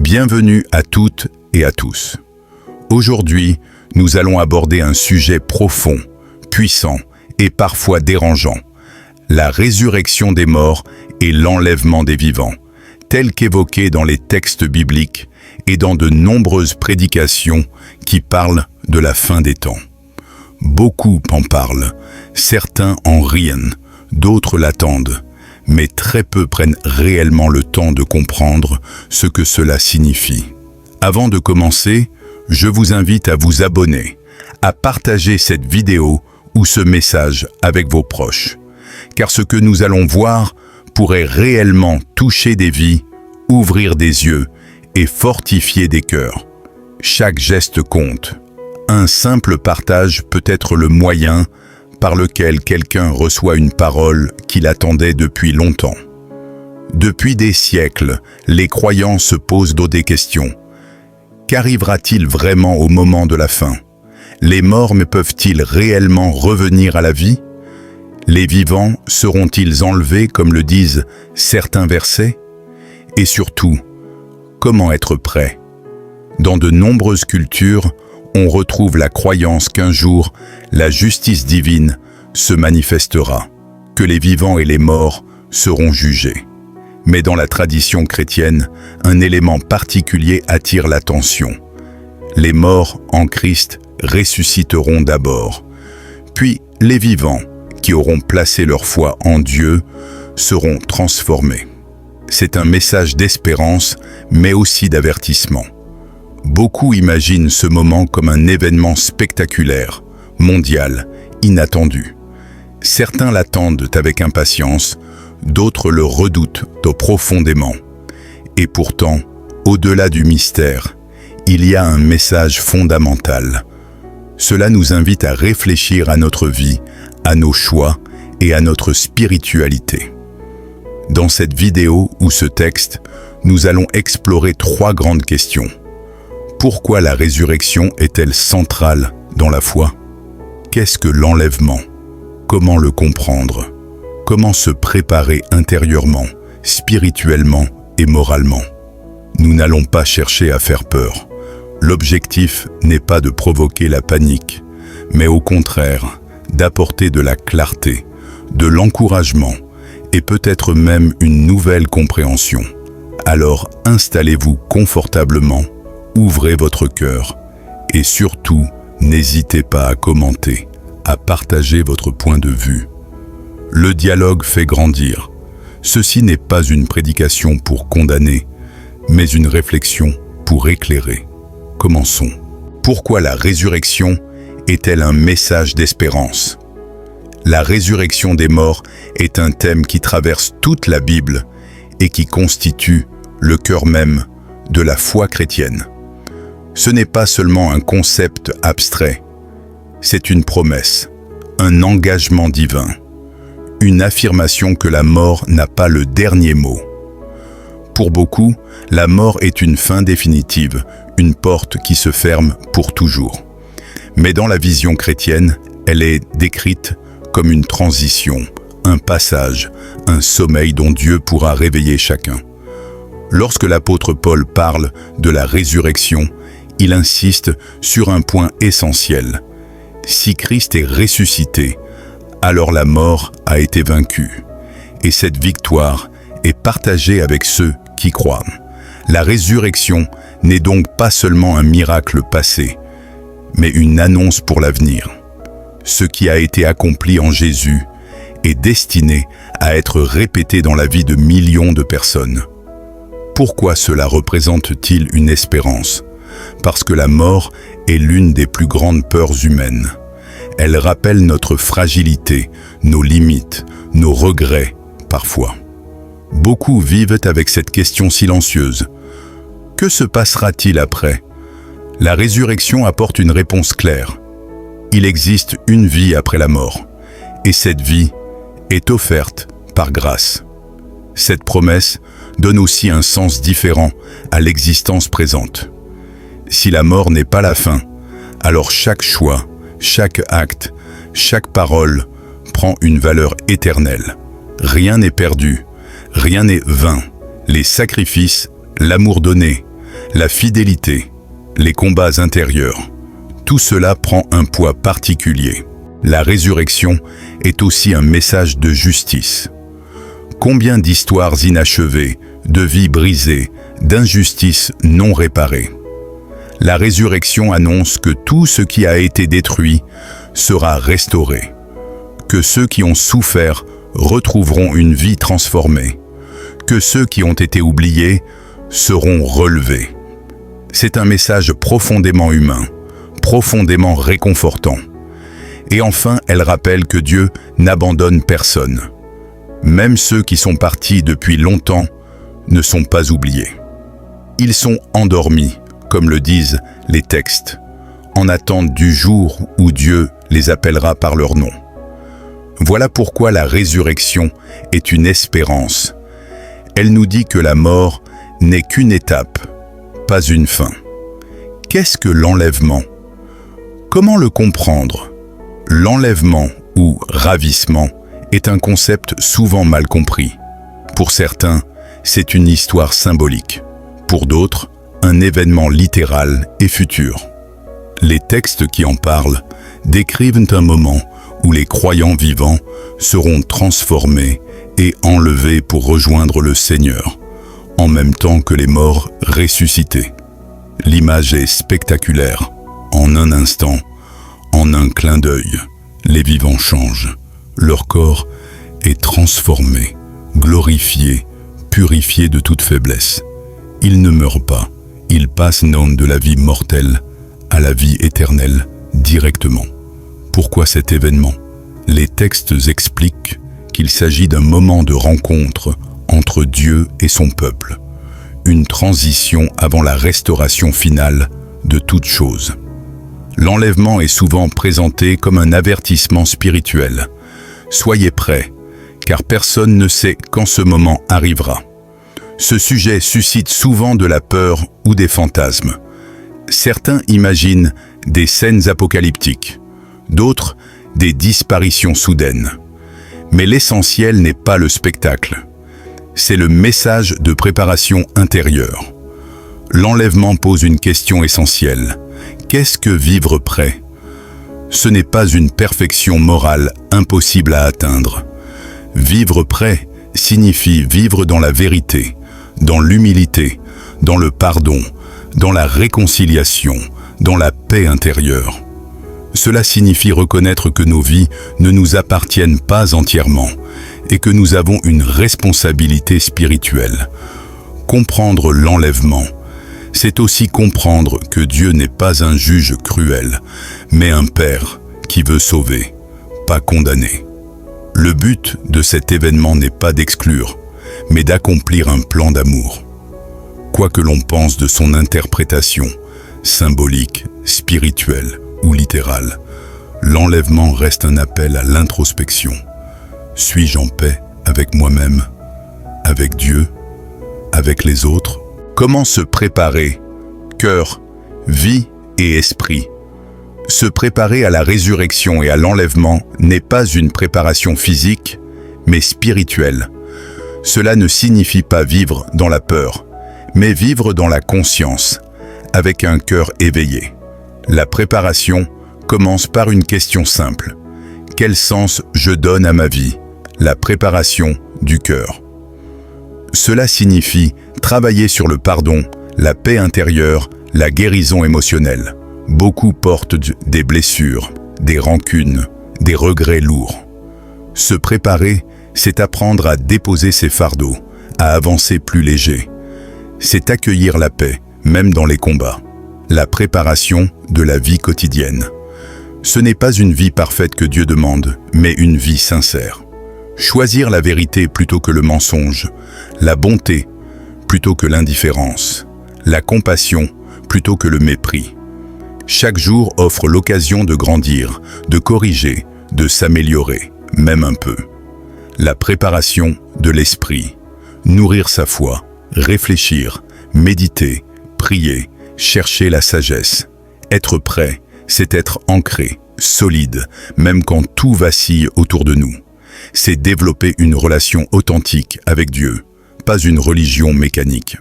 Bienvenue à toutes et à tous. Aujourd'hui, nous allons aborder un sujet profond, puissant et parfois dérangeant. La résurrection des morts et l'enlèvement des vivants, tel qu'évoqué dans les textes bibliques et dans de nombreuses prédications qui parlent de la fin des temps. Beaucoup en parlent, certains en rient, d'autres l'attendent, mais très peu prennent réellement le temps de comprendre ce que cela signifie. Avant de commencer, je vous invite à vous abonner, à partager cette vidéo ou ce message avec vos proches, car ce que nous allons voir pourrait réellement toucher des vies, ouvrir des yeux et fortifier des cœurs. Chaque geste compte. Un simple partage peut être le moyen par lequel quelqu'un reçoit une parole qu'il attendait depuis longtemps. Depuis des siècles, les croyants se posent des questions. Qu'arrivera-t-il vraiment au moment de la fin? Les morts peuvent-ils réellement revenir à la vie? Les vivants seront-ils enlevés comme le disent certains versets? Et surtout, comment être prêt? Dans de nombreuses cultures, on retrouve la croyance qu'un jour, la justice divine se manifestera, que les vivants et les morts seront jugés. Mais dans la tradition chrétienne, un élément particulier attire l'attention. Les morts en Christ ressusciteront d'abord, puis les vivants, qui auront placé leur foi en Dieu, seront transformés. C'est un message d'espérance, mais aussi d'avertissement. Beaucoup imaginent ce moment comme un événement spectaculaire, mondial, inattendu. Certains l'attendent avec impatience, d'autres le redoutent profondément. Et pourtant, au-delà du mystère, il y a un message fondamental. Cela nous invite à réfléchir à notre vie, à nos choix et à notre spiritualité. Dans cette vidéo ou ce texte, nous allons explorer 3 grandes questions. Pourquoi la résurrection est-elle centrale dans la foi? Qu'est-ce que l'enlèvement? Comment le comprendre? Comment se préparer intérieurement, spirituellement et moralement? Nous n'allons pas chercher à faire peur. L'objectif n'est pas de provoquer la panique, mais au contraire, d'apporter de la clarté, de l'encouragement et peut-être même une nouvelle compréhension. Alors installez-vous confortablement, ouvrez votre cœur et surtout, n'hésitez pas à commenter, à partager votre point de vue. Le dialogue fait grandir. Ceci n'est pas une prédication pour condamner, mais une réflexion pour éclairer. Commençons. Pourquoi la résurrection est-elle un message d'espérance? La résurrection des morts est un thème qui traverse toute la Bible et qui constitue le cœur même de la foi chrétienne. Ce n'est pas seulement un concept abstrait, c'est une promesse, un engagement divin, une affirmation que la mort n'a pas le dernier mot. Pour beaucoup, la mort est une fin définitive, une porte qui se ferme pour toujours. Mais dans la vision chrétienne, elle est décrite comme une transition, un passage, un sommeil dont Dieu pourra réveiller chacun. Lorsque l'apôtre Paul parle de la résurrection, il insiste sur un point essentiel. Si Christ est ressuscité, alors la mort a été vaincue. Et cette victoire est partagée avec ceux qui croient. La résurrection n'est donc pas seulement un miracle passé, mais une annonce pour l'avenir. Ce qui a été accompli en Jésus est destiné à être répété dans la vie de millions de personnes. Pourquoi cela représente-t-il une espérance? Parce que la mort est l'une des plus grandes peurs humaines. Elle rappelle notre fragilité, nos limites, nos regrets, parfois. Beaucoup vivent avec cette question silencieuse. Que se passera-t-il après? La résurrection apporte une réponse claire. Il existe une vie après la mort, et cette vie est offerte par grâce. Cette promesse donne aussi un sens différent à l'existence présente. Si la mort n'est pas la fin, alors chaque choix, chaque acte, chaque parole prend une valeur éternelle. Rien n'est perdu, rien n'est vain. Les sacrifices, l'amour donné, la fidélité, les combats intérieurs, tout cela prend un poids particulier. La résurrection est aussi un message de justice. Combien d'histoires inachevées, de vies brisées, d'injustices non réparées. La résurrection annonce que tout ce qui a été détruit sera restauré, que ceux qui ont souffert retrouveront une vie transformée, que ceux qui ont été oubliés seront relevés. C'est un message profondément humain, profondément réconfortant. Et enfin, elle rappelle que Dieu n'abandonne personne. Même ceux qui sont partis depuis longtemps ne sont pas oubliés. Ils sont endormis, comme le disent les textes, en attente du jour où Dieu les appellera par leur nom. Voilà pourquoi la résurrection est une espérance. Elle nous dit que la mort n'est qu'une étape, pas une fin. Qu'est-ce que l'enlèvement? Comment le comprendre? L'enlèvement ou ravissement est un concept souvent mal compris. Pour certains, c'est une histoire symbolique. Pour d'autres, un événement littéral et futur. Les textes qui en parlent décrivent un moment où les croyants vivants seront transformés et enlevés pour rejoindre le Seigneur, en même temps que les morts ressuscités. L'image est spectaculaire. En un instant, en un clin d'œil, les vivants changent. Leur corps est transformé, glorifié, purifié de toute faiblesse. Ils ne meurent pas, ils passent de la vie mortelle à la vie éternelle directement. Pourquoi cet événement? Les textes expliquent qu'il s'agit d'un moment de rencontre entre Dieu et son peuple, une transition avant la restauration finale de toute chose. L'enlèvement est souvent présenté comme un avertissement spirituel. Soyez prêts, car personne ne sait quand ce moment arrivera. Ce sujet suscite souvent de la peur ou des fantasmes. Certains imaginent des scènes apocalyptiques, d'autres des disparitions soudaines. Mais l'essentiel n'est pas le spectacle. C'est le message de préparation intérieure. L'enlèvement pose une question essentielle. Qu'est-ce que vivre prêt? Ce n'est pas une perfection morale impossible à atteindre. Vivre prêt signifie vivre dans la vérité, dans l'humilité, dans le pardon, dans la réconciliation, dans la paix intérieure. Cela signifie reconnaître que nos vies ne nous appartiennent pas entièrement et que nous avons une responsabilité spirituelle. Comprendre l'enlèvement, c'est aussi comprendre que Dieu n'est pas un juge cruel, mais un Père qui veut sauver, pas condamner. Le but de cet événement n'est pas d'exclure, mais d'accomplir un plan d'amour. Quoi que l'on pense de son interprétation, symbolique, spirituelle ou littérale, l'enlèvement reste un appel à l'introspection. Suis-je en paix avec moi-même, avec Dieu, avec les autres? Comment se préparer, cœur, vie et esprit? Se préparer à la résurrection et à l'enlèvement n'est pas une préparation physique, mais spirituelle. Cela ne signifie pas vivre dans la peur, mais vivre dans la conscience, avec un cœur éveillé. La préparation commence par une question simple. Quel sens je donne à ma vie? La préparation du cœur. Cela signifie travailler sur le pardon, la paix intérieure, la guérison émotionnelle. Beaucoup portent des blessures, des rancunes, des regrets lourds. Se préparer, c'est apprendre à déposer ses fardeaux, à avancer plus léger. C'est accueillir la paix, même dans les combats. La préparation de la vie quotidienne. Ce n'est pas une vie parfaite que Dieu demande, mais une vie sincère. Choisir la vérité plutôt que le mensonge, la bonté plutôt que l'indifférence, la compassion plutôt que le mépris. Chaque jour offre l'occasion de grandir, de corriger, de s'améliorer, même un peu. La préparation de l'esprit, nourrir sa foi, réfléchir, méditer, prier, chercher la sagesse. Être prêt, c'est être ancré, solide, même quand tout vacille autour de nous. C'est développer une relation authentique avec Dieu, pas une religion mécanique.